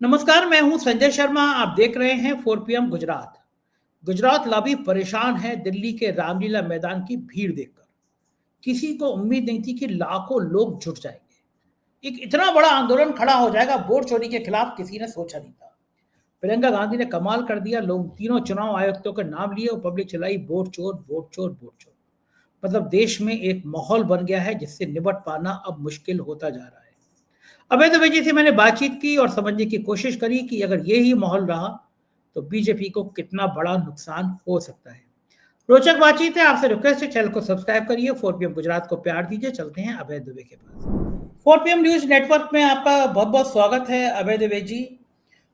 नमस्कार, मैं हूं संजय शर्मा। आप देख रहे हैं 4 PM गुजरात। गुजरात लॉबी परेशान है दिल्ली के रामलीला मैदान की भीड़ देखकर। किसी को उम्मीद नहीं थी कि लाखों लोग जुट जाएंगे। एक इतना बड़ा आंदोलन खड़ा हो जाएगा वोट चोरी के खिलाफ, किसी ने सोचा नहीं था। प्रियंका गांधी ने कमाल कर दिया। लोग तीनों चुनाव आयुक्तों के नाम लिए और पब्लिक चिल्लाई, वोट चोर, वोट चोर, वोट चोर। मतलब देश में एक माहौल बन गया है जिससे निपट पाना अब मुश्किल होता जा रहा है। अभय दुबे जी से मैंने बातचीत की और समझने की कोशिश करी कि अगर ये ही माहौल रहा तो बीजेपी को कितना बड़ा नुकसान हो सकता है। रोचक बातचीत है। आपसे रिक्वेस्ट है, चैनल को सब्सक्राइब करिए, 4 PM गुजरात को प्यार दीजिए। चलते हैं अभय दुबे के पास। 4 PM न्यूज नेटवर्क में आपका बहुत बहुत स्वागत है अभय दुबे जी।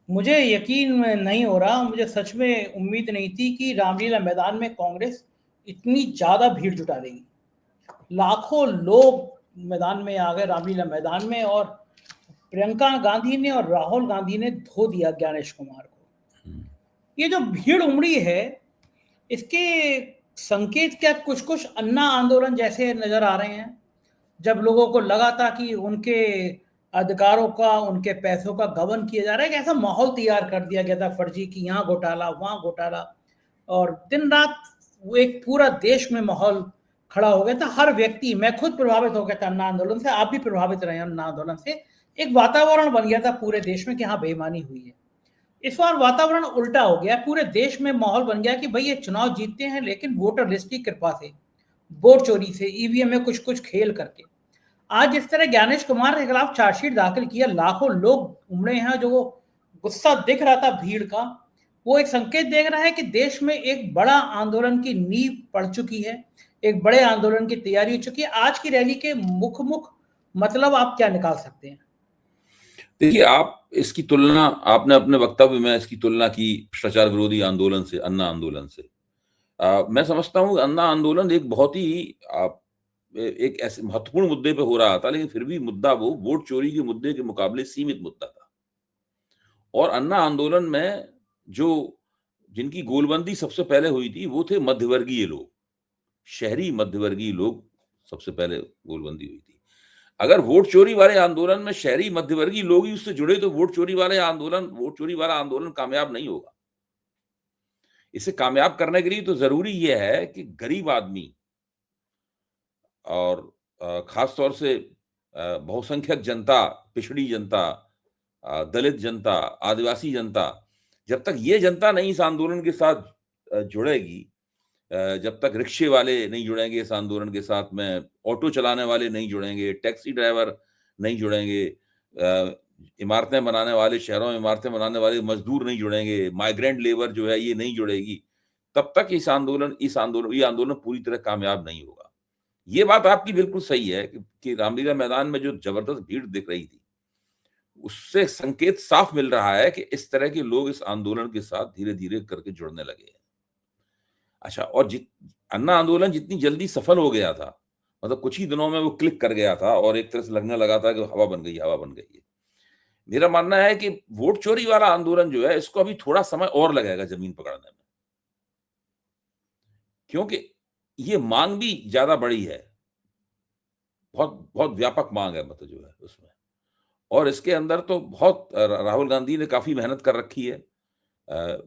मुझे यकीन नहीं हो रहा, मुझे सच में उम्मीद नहीं थी कि रामलीला मैदान में कांग्रेस इतनी ज्यादा भीड़ जुटा देगी। लाखों लोग मैदान में आ गए, रामलीला मैदान में, और प्रियंका गांधी ने और राहुल गांधी ने धो दिया ज्ञानेश कुमार को। ये जो भीड़ उमड़ी है, इसके संकेत क्या कुछ कुछ अन्ना आंदोलन जैसे नजर आ रहे हैं, जब लोगों को लगा था कि उनके अधिकारों का, उनके पैसों का गबन किया जा रहा है। एक ऐसा माहौल तैयार कर दिया गया था फर्जी, कि यहाँ घोटाला, वहां घोटाला, और दिन रात वो एक पूरा देश में माहौल खड़ा हो गया था। हर व्यक्ति, मैं खुद प्रभावित हो गया था अन्ना आंदोलन से, आप भी प्रभावित रहे अन्ना आंदोलन से। एक वातावरण बन गया था पूरे देश में कि हाँ, बेईमानी हुई है। इस बार वातावरण उल्टा हो गया। पूरे देश में माहौल बन गया कि भाई ये चुनाव जीतते हैं, लेकिन वोटर लिस्ट की कृपा से, वोट चोरी से, ईवीएम में कुछ कुछ खेल करके। आज जिस तरह ज्ञानेश कुमार के खिलाफ चार्जशीट दाखिल किया, लाखों लोग उमड़े हैं, जो वो गुस्सा दिख रहा था भीड़ का, वो एक संकेत देख रहा है कि देश में एक बड़ा आंदोलन की नींव पड़ चुकी है, एक बड़े आंदोलन की तैयारी हो चुकी है। आज की रैली के मुख मुख मतलब आप क्या निकाल सकते हैं? देखिए, आप इसकी तुलना, आपने अपने वक्तव्य में इसकी तुलना की भ्रष्टाचार विरोधी आंदोलन से, अन्ना आंदोलन से। मैं समझता हूँ अन्ना आंदोलन एक बहुत ही एक ऐसे महत्वपूर्ण मुद्दे पे हो रहा था, लेकिन फिर भी मुद्दा वो वोट चोरी के मुद्दे के मुकाबले सीमित मुद्दा था। और अन्ना आंदोलन में जो जिनकी गोलबंदी सबसे पहले हुई थी वो थे मध्यवर्गीय लोग, शहरी मध्यवर्गीय लोग। सबसे पहले गोलबंदी हुई थी। अगर वोट चोरी वाले आंदोलन में शहरी मध्यवर्गीय लोग ही उससे जुड़े तो वोट चोरी वाला आंदोलन कामयाब नहीं होगा। इसे कामयाब करने के लिए तो जरूरी यह है कि गरीब आदमी और खास तौर से बहुसंख्यक जनता, पिछड़ी जनता, दलित जनता, आदिवासी जनता, जब तक ये जनता नहीं इस आंदोलन के साथ जुड़ेगी, जब तक रिक्शे वाले नहीं जुड़ेंगे इस आंदोलन के साथ में, ऑटो चलाने वाले नहीं जुड़ेंगे, टैक्सी ड्राइवर नहीं जुड़ेंगे, इमारतें बनाने वाले, शहरों में इमारतें बनाने वाले मजदूर नहीं जुड़ेंगे, माइग्रेंट लेबर जो है ये नहीं जुड़ेगी, तब तक ये आंदोलन पूरी तरह कामयाब नहीं होगा। ये बात आपकी बिल्कुल सही है कि रामलीला मैदान में जो जबरदस्त भीड़ दिख रही थी, उससे संकेत साफ मिल रहा है कि इस तरह के लोग इस आंदोलन के साथ धीरे धीरे करके जुड़ने लगे हैं। अच्छा, और अन्ना आंदोलन जितनी जल्दी सफल हो गया था, मतलब कुछ ही दिनों में वो क्लिक कर गया था और एक तरह से लगने लगा था कि हवा बन गई है। मेरा मानना है कि वोट चोरी वाला आंदोलन जो है, इसको अभी थोड़ा समय और लगेगा जमीन पकड़ने में, क्योंकि ये मांग भी ज्यादा बड़ी है। बहुत बहुत व्यापक मांग है, मतलब जो है उसमें। और इसके अंदर तो बहुत राहुल गांधी ने काफी मेहनत कर रखी है।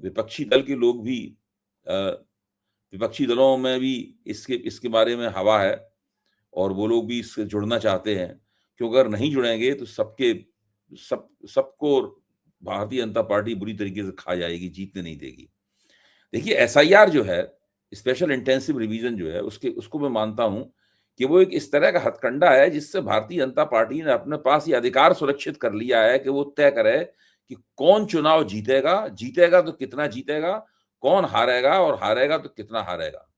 विपक्षी दल के लोग भी, विपक्षी दलों में भी इसके बारे में हवा है, और वो लोग भी इससे जुड़ना चाहते हैं, क्योंकि अगर नहीं जुड़ेंगे तो सबको भारतीय जनता पार्टी बुरी तरीके से खा जाएगी, जीतने नहीं देगी। देखिए, एसआईआर जो है, स्पेशल इंटेंसिव रिवीजन जो है, उसको मैं मानता हूं कि वो एक इस तरह का हथकंडा है जिससे भारतीय जनता पार्टी ने अपने पास ये अधिकार सुरक्षित कर लिया है कि वो तय करे कि कौन चुनाव जीतेगा तो कितना जीतेगा, कौन हारेगा और हारेगा तो कितना हारेगा।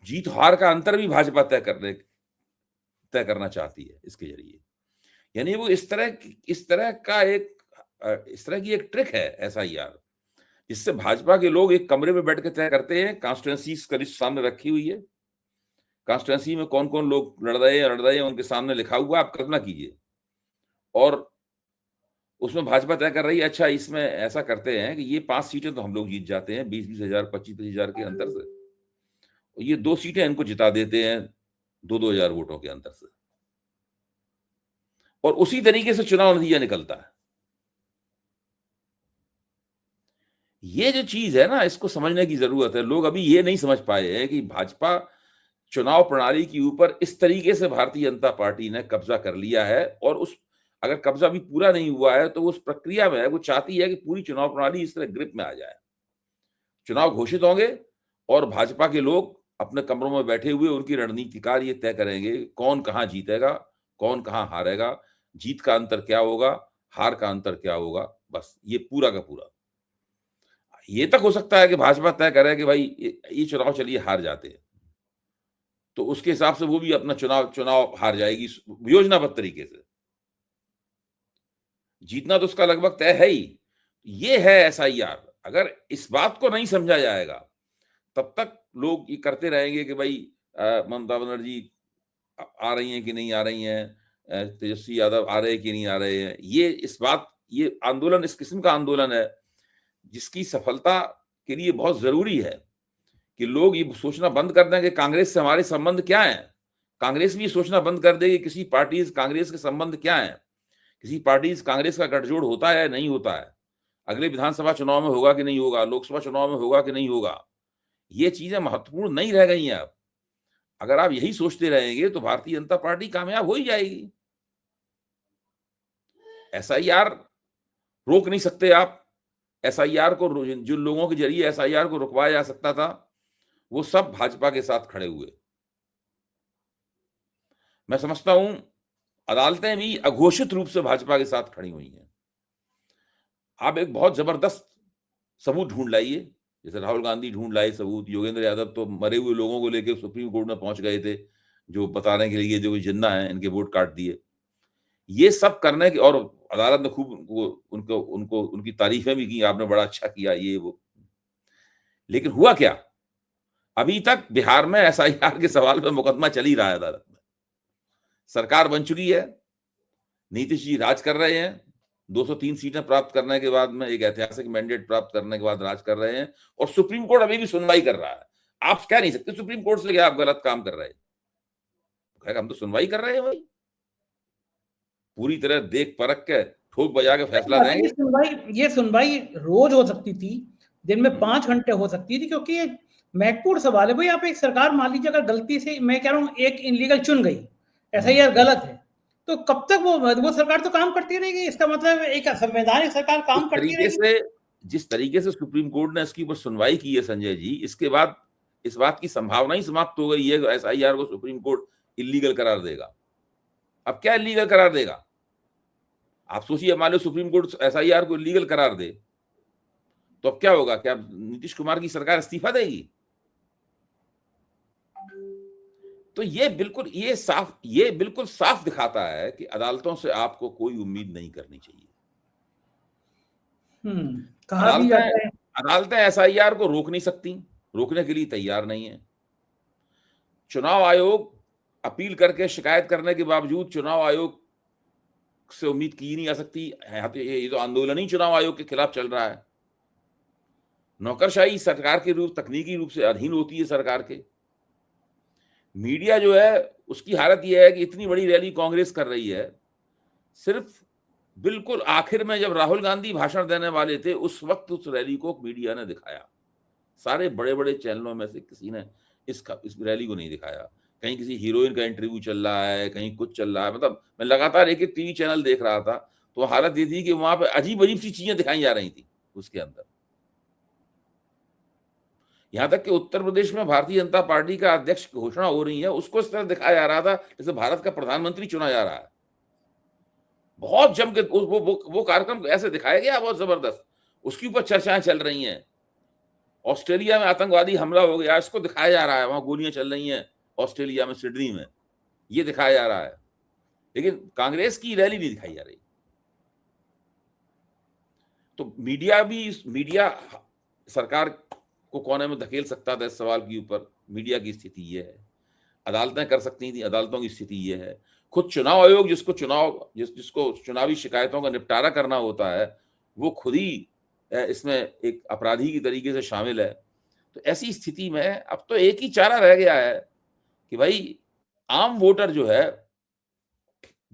जीत हार का अंतर भी भाजपा तय करना चाहती है इसके जरिए। यानी वो इस तरह की एक ट्रिक है एसआईआर, जिससे भाजपा के लोग एक कमरे में बैठ के तय करते हैं। कॉन्स्टिट्यूंसी का लिस्ट सामने रखी हुई है, कॉन्स्टिट्यूंसी में कौन कौन लोग लड़ रहे हैं उनके सामने लिखा हुआ, आप कल्पना कीजिए। और उसमें भाजपा तय कर रही है, अच्छा इसमें ऐसा करते हैं कि ये 5 सीटें तो हम लोग जीत जाते हैं 20-20 हजार, 25-25 हजार के अंतर से, ये 2 सीटें इनको जिता देते हैं 2-2 हजार वोटों के अंतर से, और उसी तरीके से चुनाव नतीजा निकलता है। ये जो चीज है ना, इसको समझने की जरूरत है। लोग अभी ये नहीं समझ पाए हैं कि भाजपा चुनाव प्रणाली के ऊपर इस तरीके से भारतीय जनता पार्टी ने कब्जा कर लिया है, और उस अगर कब्जा भी पूरा नहीं हुआ है तो उस प्रक्रिया में वो चाहती है कि पूरी चुनाव प्रणाली इस तरह ग्रिप में आ जाए। चुनाव घोषित होंगे और भाजपा के लोग अपने कमरों में बैठे हुए उनकी रणनीतिकार ये तय करेंगे कौन कहां जीतेगा, कौन कहां हारेगा, जीत का अंतर क्या होगा, हार का अंतर क्या होगा। बस ये पूरा का पूरा। ये तक हो सकता है कि भाजपा तय करे कि भाई ये चुनाव चलिए हार जाते हैं, तो उसके हिसाब से वो भी अपना चुनाव चुनाव हार जाएगी योजनाबद्ध तरीके से। जीतना तो उसका लगभग तय है ही। ये है एसआईआर। अगर इस बात को नहीं समझा जाएगा तब तक लोग ये करते रहेंगे कि भाई ममता बनर्जी आ रही हैं कि नहीं आ रही हैं, तेजस्वी यादव आ रहे हैं कि नहीं आ रहे हैं। ये आंदोलन इस किस्म का आंदोलन है जिसकी सफलता के लिए बहुत जरूरी है कि लोग ये सोचना बंद कर दें कि कांग्रेस से हमारे संबंध क्या है। कांग्रेस भी ये सोचना बंद कर दे कि किसी पार्टी कांग्रेस के संबंध क्या है, किसी पार्टी कांग्रेस का गठजोड़ होता है नहीं होता है, अगले विधानसभा चुनाव में होगा कि नहीं होगा, लोकसभा चुनाव में होगा कि नहीं होगा। ये चीजें महत्वपूर्ण नहीं रह गई हैं अब। अगर आप यही सोचते रहेंगे तो भारतीय जनता पार्टी कामयाब हो ही जाएगी। एसआईआर रोक नहीं सकते आप। एसआईआर को जिन लोगों के जरिए एसआईआर को रुकवाया जा सकता था वो सब भाजपा के साथ खड़े हुए। मैं समझता हूं अदालतें भी अघोषित रूप से भाजपा के साथ खड़ी हुई हैं। आप एक बहुत जबरदस्त सबूत ढूंढ लाइए, जैसे राहुल गांधी ढूंढ लाए सबूत, योगेंद्र यादव तो मरे हुए लोगों को लेकर सुप्रीम कोर्ट में पहुंच गए थे जो बताने के लिए जो जिंदा है इनके वोट काट दिए। ये सब करने के और अदालत ने खूब उनको उनको उनकी तारीफें भी की, आपने बड़ा अच्छा किया ये वो। लेकिन हुआ क्या? अभी तक बिहार में एसआईआर के सवाल पे मुकदमा चल ही रहा है अदालत में। सरकार बन चुकी है, नीतीश जी राज कर रहे हैं, 203 सीटें प्राप्त करने के बाद में एक ऐतिहासिक मैंडेट प्राप्त करने के बाद राज कर रहे हैं, और सुप्रीम कोर्ट अभी भी सुनवाई कर रहा है। आप कह नहीं सकते सुप्रीम कोर्ट से कि आप गलत काम कर रहे हैं। हम तो सुनवाई कर रहे हैं भाई, पूरी तरह देख परख के ठोक बजा के फैसला देंगे। ये सुनवाई रोज हो सकती थी, दिन में 5 घंटे हो सकती थी, क्योंकि ये महत्वपूर्ण सवाल है भाई। आप एक सरकार मान लीजिए अगर गलती से, मैं कह रहा हूँ, एक इनलीगल चुन गई, एसआईआर गलत है, तो कब तक वो सरकार तो काम करती रहेगी। इसका मतलब एक संवैधानिक सरकार काम करती रहेगी। जिस तरीके से सुप्रीम कोर्ट ने इसकी ऊपर सुनवाई की है संजय जी, इसके बाद इस बात की संभावना ही समाप्त हो गई है कि एसआईआर को सुप्रीम कोर्ट इलीगल करार देगा। अब क्या इलीगल करार देगा? आप सोचिए, मान लो सुप्रीम कोर्ट एसआईआर को इलीगल करार दे तो अब क्या होगा? क्या नीतीश कुमार की सरकार इस्तीफा देगी? तो ये बिल्कुल साफ दिखाता है कि अदालतों से आपको कोई उम्मीद नहीं करनी चाहिए। कहा भी जाता है अदालतें एसआईआर को रोक नहीं सकती, रोकने के लिए तैयार नहीं है। चुनाव आयोग अपील करके शिकायत करने के बावजूद चुनाव आयोग से उम्मीद की नहीं जा सकती। ये तो आंदोलन ही चुनाव आयोग के खिलाफ चल रहा है। नौकरशाही सरकार के तकनीकी रूप से अधीन होती है सरकार के। मीडिया जो है उसकी हालत यह है कि इतनी बड़ी रैली कांग्रेस कर रही है, सिर्फ बिल्कुल आखिर में जब राहुल गांधी भाषण देने वाले थे उस वक्त उस रैली को मीडिया ने दिखाया। सारे बड़े बड़े चैनलों में से किसी ने इस रैली को नहीं दिखाया। कहीं किसी हीरोइन का इंटरव्यू चल रहा है, कहीं कुछ चल रहा है। मतलब मैं लगातार एक एक टीवी चैनल देख रहा था, तो हालत ये थी कि वहां पे अजीब अजीब सी चीजें दिखाई जा रही थी उसके अंदर। यहां तक कि उत्तर प्रदेश में भारतीय जनता पार्टी का अध्यक्ष घोषणा हो रही है, उसको इस तरह दिखाया जा रहा था जैसे भारत का प्रधानमंत्री चुना जा रहा है। बहुत जम के वो कार्यक्रम ऐसे दिखाया गया, बहुत जबरदस्त। उसके ऊपर चर्चाएं चल रही हैं। ऑस्ट्रेलिया में आतंकवादी हमला हो गया, इसको दिखाया जा रहा है, वहां गोलियां चल रही हैं ऑस्ट्रेलिया में, सिडनी में, ये दिखाया जा रहा है। लेकिन कांग्रेस की रैली नहीं दिखाई जा रही। तो मीडिया सरकार को कोने में धकेल सकता था इस सवाल के ऊपर। मीडिया की स्थिति ये है। अदालतें कर सकती थी, अदालतों की स्थिति ये है। खुद चुनाव आयोग जिसको चुनावी शिकायतों का निपटारा करना होता है, वो खुद ही इसमें एक अपराधी की तरीके से शामिल है। तो ऐसी स्थिति में अब तो एक ही चारा रह गया है कि भाई आम वोटर जो है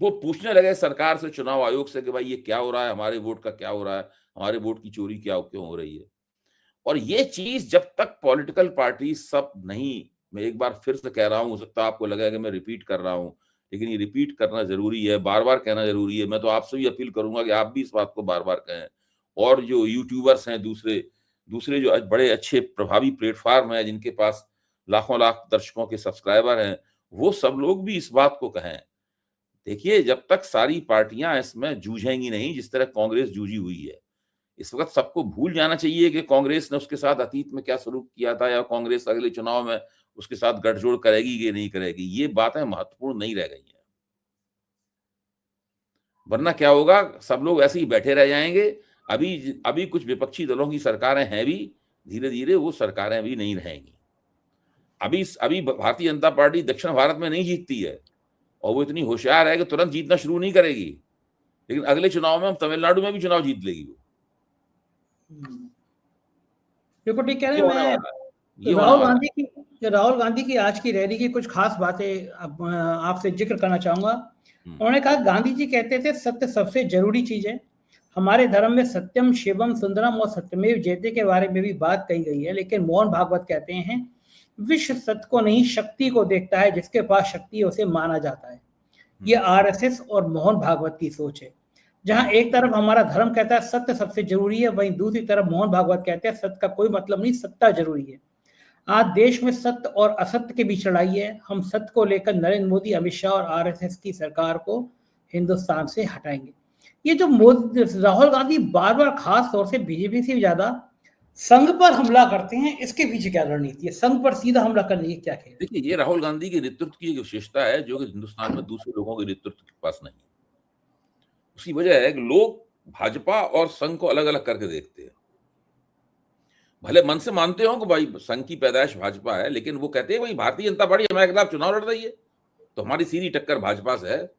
वो पूछने लगे सरकार से, चुनाव आयोग से, कि भाई ये क्या हो रहा है, हमारे वोट का क्या हो रहा है, हमारे वोट की चोरी क्यों हो रही है। और ये चीज जब तक पॉलिटिकल पार्टी सब नहीं, मैं एक बार फिर से कह रहा हूं, हो सकता है आपको लगा कि मैं रिपीट कर रहा हूं, लेकिन ये रिपीट करना जरूरी है, बार बार कहना जरूरी है। मैं तो आपसे भी अपील करूंगा कि आप भी इस बात को बार बार कहें, और जो यूट्यूबर्स हैं, दूसरे दूसरे जो बड़े अच्छे प्रभावी प्लेटफॉर्म हैं, जिनके पास लाखों लाख दर्शकों के सब्सक्राइबर हैं, वो सब लोग भी इस बात को कहें। देखिए, जब तक सारी पार्टियां इसमें जूझेंगी नहीं जिस तरह कांग्रेस जूझी हुई है, इस वक्त सबको भूल जाना चाहिए कि कांग्रेस ने उसके साथ अतीत में क्या सलूक किया था, या कांग्रेस अगले चुनाव में उसके साथ गठजोड़ करेगी कि नहीं करेगी। ये बातें महत्वपूर्ण नहीं रह गई हैं, वरना क्या होगा, सब लोग ऐसे ही बैठे रह जाएंगे। अभी अभी कुछ विपक्षी दलों की सरकारें हैं भी, धीरे धीरे वो सरकारें भी नहीं रहेंगी। अभी भारतीय जनता पार्टी दक्षिण भारत में नहीं जीतती है, और वो इतनी होशियार है कि तुरंत जीतना शुरू नहीं करेगी, लेकिन अगले चुनाव में हम तमिलनाडु में भी चुनाव जीत लेगी वो। बिल्कुल ठीक कह रहे ये हैं। होने मैं वाला है, ये होने वाला है। राहुल गांधी की आज की रैली की कुछ खास बातें आपसे जिक्र करना चाहूंगा। उन्होंने कहा, गांधी जी कहते थे सत्य सबसे जरूरी चीज है। हमारे धर्म में सत्यम शिवम सुंदरम और सत्यमेव जयते के बारे में भी बात कही गई है, लेकिन मोहन भागवत कहते हैं विश्व सत्य को नहीं शक्ति को देखता है, जिसके पास शक्ति है उसे माना जाता है। ये आरएसएस और मोहन भागवत की सोच है। जहां एक तरफ हमारा धर्म कहता है सत्य सबसे जरूरी है, वहीं दूसरी तरफ मोहन भागवत कहते हैं सत्य का कोई मतलब नहीं, सत्ता जरूरी है। आज देश में सत्य और असत्य के बीच लड़ाई है। हम सत्य को लेकर नरेंद्र मोदी, अमित शाह और आरएसएस की सरकार को हिंदुस्तान से हटाएंगे। ये जो राहुल गांधी बार बार खास तौर से बीजेपी से ज्यादा संघ पर हमला करते हैं, इसके पीछे क्या रणनीति है? संघ पर सीधा हमला करने की क्या खेल है? देखिए, ये राहुल गांधी के नेतृत्व की एक विशेषता है जो कि हिंदुस्तान में दूसरे लोगों के नेतृत्व के पास नहीं। उसकी वजह है कि लोग भाजपा और संघ को अलग अलग करके देखते हैं। भले मन से मानते हो कि भाई संघ की पैदाइश भाजपा है, लेकिन वो कहते हैं भाई भारतीय जनता पार्टी हमारे खिलाफ चुनाव लड़ रही है, तो हमारी सीधी टक्कर भाजपा से है।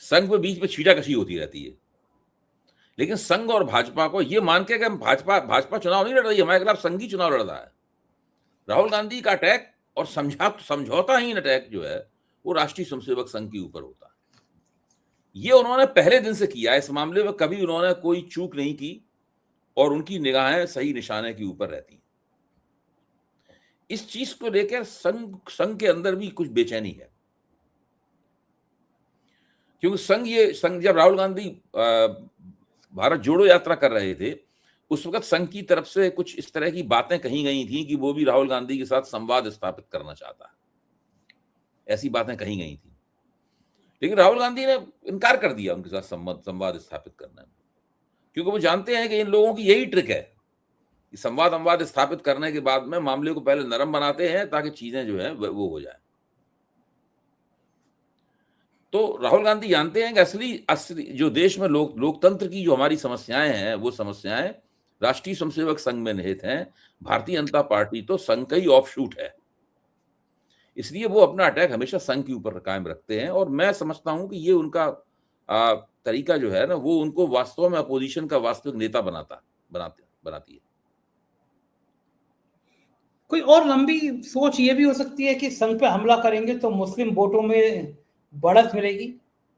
संघ में बीच में छीटाकशी होती रहती है, लेकिन संघ और भाजपा को ये मान के कि हम भाजपा चुनाव नहीं लड़ रही है, हमारे खिलाफ संघ ही चुनाव लड़ रहा है। राहुल गांधी का अटैक और समझौताहीन अटैक जो है वो राष्ट्रीय स्वयंसेवक संघ के ऊपर होता है। ये उन्होंने पहले दिन से किया। इस मामले में कभी उन्होंने कोई चूक नहीं की, और उनकी निगाहें सही निशाने के ऊपर रहती हैं। इस चीज को लेकर संघ के अंदर भी कुछ बेचैनी है, क्योंकि संघ जब राहुल गांधी भारत जोड़ो यात्रा कर रहे थे, उस वक्त संघ की तरफ से कुछ इस तरह की बातें कही गई थी कि वो भी राहुल गांधी के साथ संवाद स्थापित करना चाहता है, ऐसी बातें कही गई थी। लेकिन राहुल गांधी ने इनकार कर दिया उनके साथ संवाद स्थापित करने में, क्योंकि वो जानते हैं कि इन लोगों की यही ट्रिक है कि संवाद स्थापित करने के बाद में मामले को पहले नरम बनाते हैं ताकि चीजें जो है वो हो जाए। तो राहुल गांधी जानते हैं कि असली जो देश में लोकतंत्र की जो हमारी समस्याएं हैं, वो समस्याएं राष्ट्रीय स्वयंसेवक संघ में निहित हैं। भारतीय जनता पार्टी तो संघ का ही ऑफशूट है, इसलिए वो अपना अटैक हमेशा संघ के ऊपर कायम रखते हैं। और मैं समझता हूं कि ये उनका तरीका जो है ना, वो उनको वास्तव में अपोजिशन का वास्तविक नेता बनाती है। कोई और लंबी सोच ये भी हो सकती है कि संघ पे हमला करेंगे तो मुस्लिम वोटों में बढ़त मिलेगी,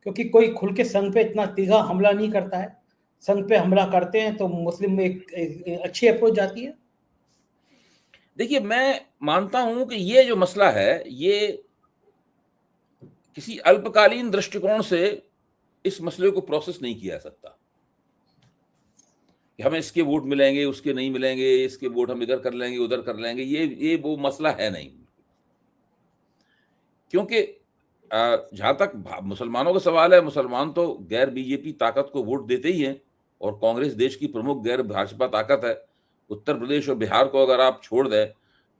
क्योंकि कोई खुल के संघ पे इतना तीखा हमला नहीं करता है। संघ पे हमला करते हैं तो मुस्लिम में एक अच्छी अप्रोच जाती है। देखिए, मैं मानता हूं कि ये जो मसला है, ये किसी अल्पकालीन दृष्टिकोण से इस मसले को प्रोसेस नहीं किया जा सकता कि हमें इसके वोट मिलेंगे, उसके नहीं मिलेंगे, इसके वोट हम इधर कर लेंगे, उधर कर लेंगे। ये वो मसला है नहीं, क्योंकि जहां तक मुसलमानों का सवाल है, मुसलमान तो गैर बीजेपी ताकत को वोट देते ही हैं, और कांग्रेस देश की प्रमुख गैर भाजपा ताकत है। उत्तर प्रदेश और बिहार को अगर आप छोड़ दें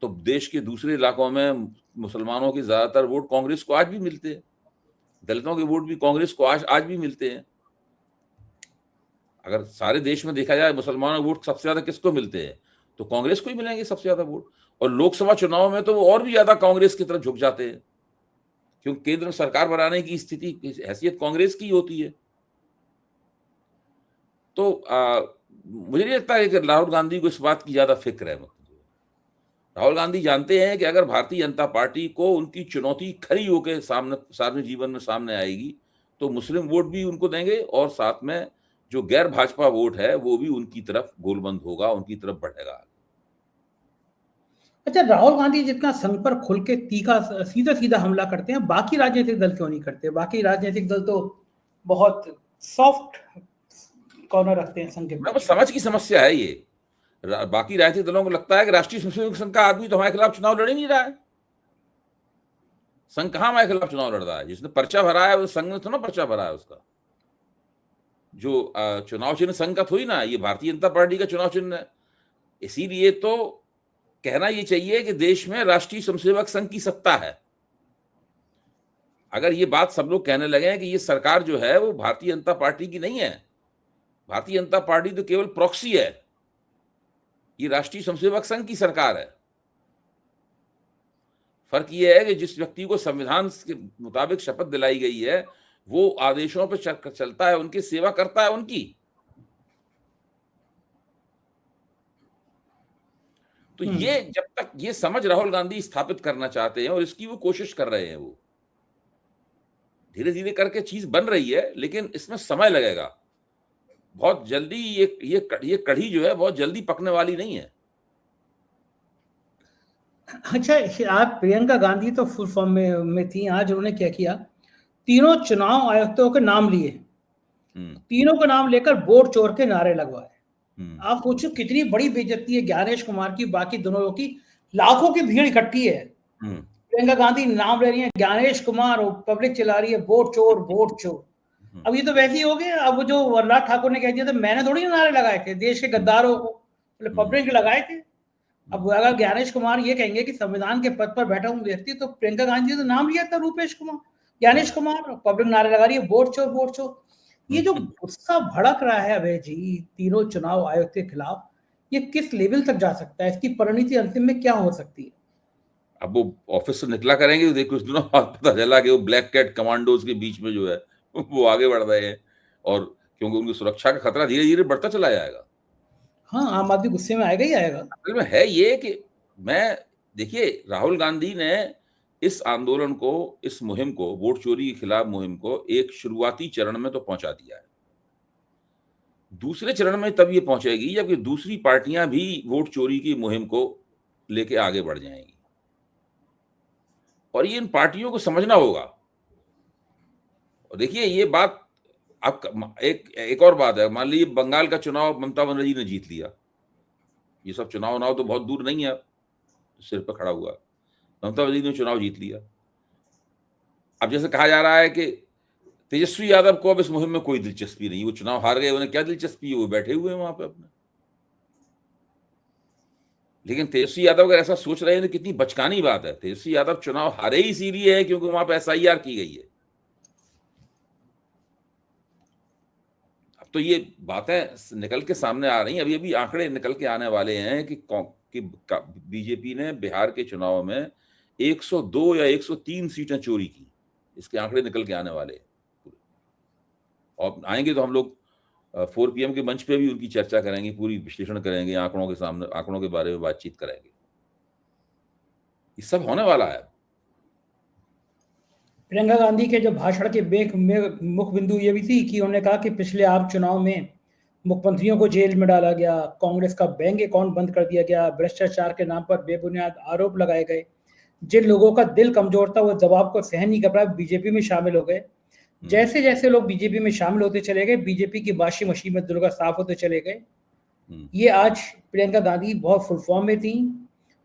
तो देश के दूसरे इलाकों में मुसलमानों के ज्यादातर वोट कांग्रेस को आज भी मिलते हैं, दलितों के वोट भी कांग्रेस को आज भी मिलते हैं। अगर सारे देश में देखा जाए मुसलमानों के वोट सबसे ज्यादा किसको मिलते हैं, तो कांग्रेस को ही मिलेंगे सबसे ज्यादा वोट। और लोकसभा चुनाव में तो वो और भी ज्यादा कांग्रेस की तरफ झुक जाते हैं, क्योंकि केंद्र में सरकार बनाने की स्थिति हैसियत कांग्रेस की होती है। तो मुझे नहीं लगता है कि राहुल गांधी को इस बात की ज्यादा फिक्र है। राहुल गांधी जानते हैं कि अगर भारतीय जनता पार्टी को उनकी चुनौती खड़ी होकर सामने सार्वजनिक जीवन में सामने आएगी, तो मुस्लिम वोट भी उनको देंगे, और साथ में जो गैर भाजपा वोट है वो भी उनकी तरफ गोलबंद होगा, उनकी तरफ बढ़ेगा। अच्छा, राहुल गांधी जितना संघ पर खुल के तीखा सीधा सीधा हमला करते हैं, बाकी राजनीतिक दल क्यों नहीं करते? बाकी राजनीतिक दल तो बहुत सॉफ्ट कॉर्नर रखते हैं संघ के बस पक्ष में। समझ की समस्या है ये। बाकी राजनीतिक दलों को लगता है कि राष्ट्रीय स्वयंसेवक संघ का आदमी तो हमारे खिलाफ चुनाव लड़ ही नहीं रहा है। संघ कहाँ हमारे खिलाफ चुनाव लड़ रहा है? जिसने पर्चा भरा है वो संघ ने थोड़ा पर्चा भरा है उसका। जो चुनाव चिन्ह संघ का थोड़ी ना, ये भारतीय जनता पार्टी का चुनाव चिन्ह है। इसीलिए तो कहना ये चाहिए कि देश में राष्ट्रीय स्वयंसेवक संघ की सत्ता है। अगर ये बात सब लोग कहने लगे कि ये सरकार जो है वो भारतीय जनता पार्टी की नहीं है, भारतीय जनता पार्टी तो केवल प्रॉक्सी है, ये राष्ट्रीय स्वयंसेवक संघ की सरकार है। फर्क ये है कि जिस व्यक्ति को संविधान के मुताबिक शपथ दिलाई गई है वो आदेशों पर चलता है, उनकी सेवा करता है उनकी। तो ये जब तक ये समझ राहुल गांधी स्थापित करना चाहते हैं और इसकी वो कोशिश कर रहे हैं, वो धीरे धीरे करके चीज बन रही है, लेकिन इसमें समय लगेगा। बहुत जल्दी ये कढ़ी जो है बहुत जल्दी पकने वाली नहीं है। अच्छा, आप प्रियंका गांधी तो फुल फॉर्म में थी। आज उन्होंने क्या किया, तीनों चुनाव आयुक्तों के नाम लिए, तीनों का नाम लेकर वोट चोर के नारे लगवाए। आप सोचो कितनी बड़ी बेइज्जती है ज्ञानेश कुमार की, बाकी दोनों लोगों की। लाखों की भीड़ इकट्ठी है, प्रियंका गांधी नाम ले रही है, ज्ञानेश कुमार, पब्लिक चिल्ला रही है वोट चोर वोट चोर। अब ये तो वैसे ही हो गया। अब जो वरनाथ ठाकुर ने कह दिया था, मैंने थोड़ी नारे लगाए थे देश के गद्दारों को, पब्लिक लगाए थे। अब अगर ज्ञानेश कुमार ये कहेंगे कि संविधान के पद पर बैठा हूं व्यक्ति, तो प्रियंका गांधी ने तो नाम लिया था रूपेश कुमार, ज्ञानेश कुमार, पब्लिक नारे लगा रही है वोट चोर वोट चोर। ये जो गुस्सा भड़क रहा है अभय जी तीनों चुनाव आयोग के खिलाफ, ये किस लेवल तक जा सकता है? इसकी परिणति अंतिम में क्या हो सकती है? अब वो ऑफिस से निकला करेंगे तो देखो कुछ दिनों बाद पता चला कि वो ब्लैक कैट कमांडोज के बीच में जो है वो आगे बढ़ रहे हैं, और क्योंकि उनकी सुरक्षा का खतरा धीरे धीरे बढ़ता चला जाएगा। हाँ, आम आदमी गुस्से में आएगा ही आएगा। असल में है ये कि देखिए राहुल गांधी ने इस आंदोलन को, इस मुहिम को, वोट चोरी के खिलाफ मुहिम को एक शुरुआती चरण में तो पहुंचा दिया है। दूसरे चरण में तब ये पहुंचेगी जबकि दूसरी पार्टियां भी वोट चोरी की मुहिम को लेके आगे बढ़ जाएंगी, और ये इन पार्टियों को समझना होगा। और देखिए ये बात, आप एक और बात है, मान लीजिए बंगाल का चुनाव ममता बनर्जी ने जीत लिया, ये सब चुनाव तो बहुत दूर नहीं है, सिर पर खड़ा हुआ, ममता बनर्जी ने चुनाव जीत लिया। अब जैसे कहा जा रहा है कि तेजस्वी यादव को अब इस मुहिम में कोई दिलचस्पी नहीं, वो चुनाव हार गए, उन्हें क्या दिलचस्पी है, वो बैठे हुए हैं वहां पे अपने। लेकिन तेजस्वी यादव अगर ऐसा सोच रहे हैं तो कितनी बचकानी बात है। तेजस्वी यादव चुनाव हारे ही इसीलिए है क्योंकि वहां पे एसआईआर की गई है। अब तो ये बातें निकल के सामने आ रही हैं, अभी अभी आंकड़े निकल के आने वाले हैं कि बीजेपी ने बिहार के चुनाव में 102 या 103 सीटें चोरी की। इसके आंकड़े निकल के आने वाले हैं, और आएंगे तो हम लोग 4 PM के मंच पे भी उनकी चर्चा करेंगे, पूरी विश्लेषण करेंगे, आंकड़ों के सामने, आंकड़ों के बारे में बातचीत करेंगे। ये सब होने वाला है। प्रियंका गांधी के जो भाषण के मुख्य बिंदु ये भी थी कि उन्होंने कहा कि पिछले आम चुनाव में मुख्यमंत्रियों को जेल में डाला गया, कांग्रेस का बैंक अकाउंट बंद कर दिया गया, भ्रष्टाचार के नाम पर बेबुनियाद आरोप लगाए गए। जिन लोगों का दिल कमजोर था वो दबाव को सहन नहीं कर पाया, बीजेपी में शामिल हो गए। जैसे जैसे लोग बीजेपी में शामिल होते चले गए, बीजेपी की वाशिंग मशीन में दुर्गा साफ होते चले गए। ये आज प्रियंका गांधी बहुत फुल फॉर्म में थी,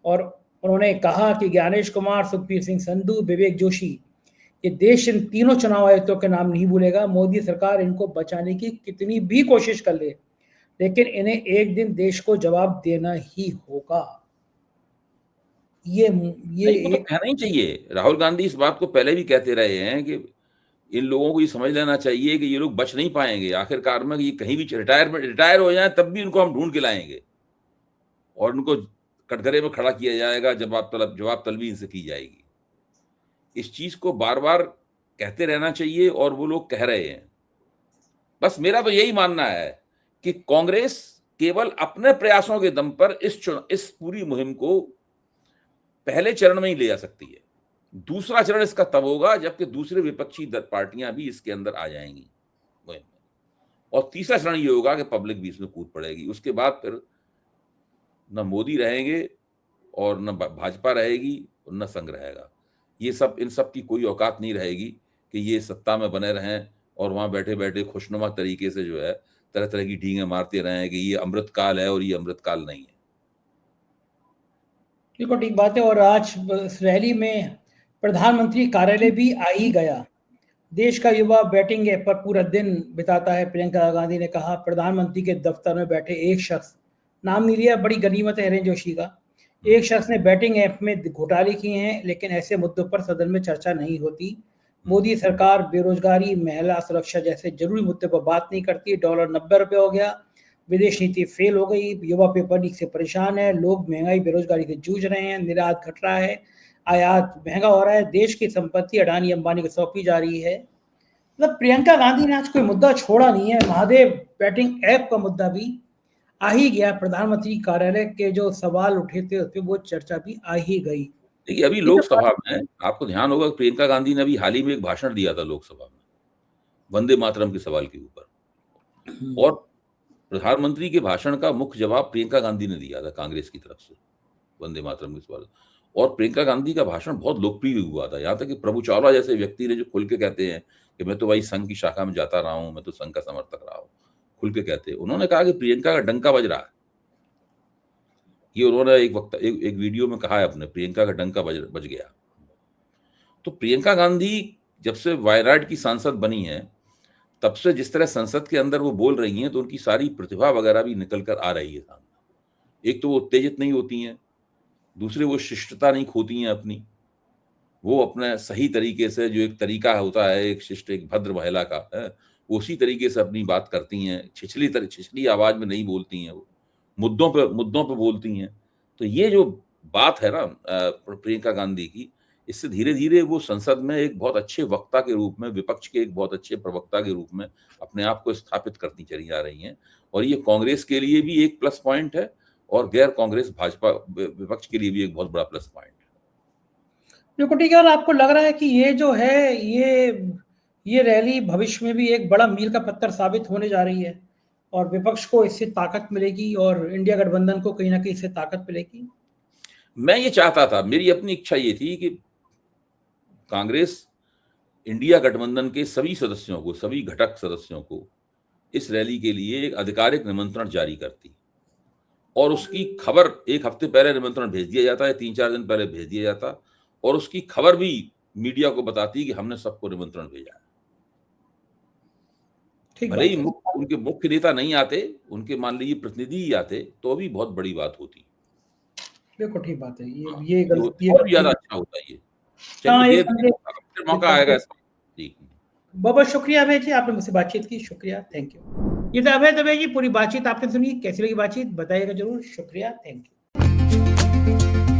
और उन्होंने कहा कि ज्ञानेश कुमार, सुखबीर सिंह संधू, विवेक जोशी, ये देश इन तीनों चुनाव आयुक्तों के नाम नहीं भूलेगा। मोदी सरकार इनको बचाने की कितनी भी कोशिश कर ले, लेकिन इन्हें एक दिन देश को जवाब देना ही होगा। ये तो कहना ही चाहिए। राहुल गांधी इस बात को पहले भी कहते रहे हैं कि इन लोगों को ये समझ लेना चाहिए कि ये लोग बच नहीं पाएंगे। आखिरकार में ये कहीं भी रिटायर हो जाए तब भी उनको हम ढूंढ के लाएंगे और उनको कटघरे में खड़ा किया जाएगा, जवाब तलबी इनसे की जाएगी। इस चीज को बार बार कहते रहना चाहिए और वो लोग कह रहे हैं। बस मेरा तो यही मानना है कि कांग्रेस केवल अपने प्रयासों के दम पर इस पूरी मुहिम को पहले चरण में ही ले जा सकती है। दूसरा चरण इसका तब होगा जबकि दूसरे विपक्षी पार्टियां भी इसके अंदर आ जाएंगी मुहिम में। और तीसरा चरण ये होगा कि पब्लिक भी इसमें कूद पड़ेगी। उसके बाद फिर न मोदी रहेंगे और न भाजपा रहेगी और न संघ रहेगा। ये सब, इन सब की कोई औकात नहीं रहेगी कि ये सत्ता में बने रहें और वहां बैठे बैठे खुशनुमा तरीके से जो है तरह तरह की डींगे मारते रहें कि ये अमृतकाल है और ये अमृतकाल नहीं है। बिल्कुल ठीक बात है। और आज इस रैली में प्रधानमंत्री कार्यालय भी आ ही गया। देश का युवा बैटिंग ऐप पर पूरा दिन बिताता है। प्रियंका गांधी ने कहा, प्रधानमंत्री के दफ्तर में बैठे एक शख्स, नाम नहीं लिया, बड़ी गनीमत है हिरेन जोशी का, एक शख्स ने बैटिंग ऐप में घोटाले किए हैं, लेकिन ऐसे मुद्दों पर सदन में चर्चा नहीं होती। मोदी सरकार बेरोजगारी, महिला सुरक्षा जैसे जरूरी मुद्दे पर बात नहीं करती। डॉलर 90 रुपये हो गया, विदेश नीति फेल हो गई, युवा पेपर लीक से परेशान है, लोग महंगाई बेरोजगारी से जूझ रहे हैं, निर्यात घट रहा है, आयात महंगा हो रहा है, देश की संपत्ति अडानी अंबानी को सौंपी जा रही है। मतलब प्रियंका गांधी ने आज कोई मुद्दा छोड़ा नहीं है। महादेव बैटिंग ऐप का मुद्दा भी आ ही गया। प्रधानमंत्री कार्यालय के जो सवाल उठे थे उस पर वो चर्चा भी आ ही गई। देखिए, अभी लोकसभा में आपको ध्यान होगा प्रियंका गांधी ने अभी हाल ही में एक भाषण दिया था लोकसभा में वंदे मातरम के सवाल के ऊपर, और प्रधानमंत्री के भाषण का मुख्य जवाब प्रियंका गांधी ने दिया था कांग्रेस की तरफ से वंदे मातरम के सवाल। और प्रियंका गांधी का भाषण बहुत लोकप्रिय हुआ था, यहाँ तक कि प्रभु चावला जैसे व्यक्ति ने जो खुल के कहते हैं कि मैं तो भाई संघ की शाखा में जाता रहा हूं, मैं तो संघ का समर्थक रहा हूं, खुल के कहते हैं, उन्होंने कहा कि प्रियंका का डंका बज रहा है। ये उन्होंने एक वीडियो में कहा है अपने, प्रियंका का डंका बज गया। तो प्रियंका गांधी जब से वायनाड की सांसद बनी है तब से जिस तरह संसद के अंदर वो बोल रही हैं, तो उनकी सारी प्रतिभा वगैरह भी निकल कर आ रही है सामने। एक तो वो उत्तेजित नहीं होती हैं, दूसरे वो शिष्टता नहीं खोती हैं अपनी, वो अपने सही तरीके से, जो एक तरीका होता है एक शिष्ट, एक भद्र महिला का है, वो उसी तरीके से अपनी बात करती हैं, छिछली आवाज में नहीं बोलती हैं, वो मुद्दों पे बोलती हैं। तो ये जो बात है ना प्रियंका गांधी की, इससे धीरे धीरे वो संसद में एक बहुत अच्छे वक्ता के रूप में, विपक्ष के एक बहुत अच्छे प्रवक्ता के रूप में अपने आप को स्थापित करती चली जा रही हैं। और ये कांग्रेस के लिए भी एक प्लस पॉइंट है और गैर कांग्रेस भाजपा विपक्ष के लिए भी एक बहुत बड़ा प्लस पॉइंट है। बिल्कुल ठीक है। और आपको लग रहा है कि ये जो है ये रैली भविष्य में भी एक बड़ा मील का पत्थर साबित होने जा रही है और विपक्ष को इससे ताकत मिलेगी और इंडिया गठबंधन को कहीं ना कहीं इससे ताकत मिलेगी? मैं ये चाहता था, मेरी अपनी इच्छा ये थी कि कांग्रेस इंडिया गठबंधन के सभी सदस्यों को, सभी घटक सदस्यों को इस रैली के लिए एक आधिकारिक निमंत्रण जारी करती और उसकी खबर एक हफ्ते पहले निमंत्रण भेज दिया जाता है, 3-4 दिन पहले भेज दिया जाता और उसकी खबर भी मीडिया को बताती कि हमने सबको निमंत्रण भेजा है। भले ही उनके मुख्य नेता नहीं आते, उनके मान लीजिए प्रतिनिधि ही आते, तो भी बहुत बड़ी बात होती। बिल्कुल ठीक बात है। ये गलती और ज्यादा अच्छा होता है। ये फिर मौका आएगा इसका। जी, बहुत बहुत शुक्रिया अभय जी, आपने मुझसे बातचीत की, शुक्रिया, थैंक यू। ये तो अभय दवे जी, पूरी बातचीत आपने सुनी, कैसी लगी बातचीत बताइएगा जरूर, शुक्रिया, थैंक यू।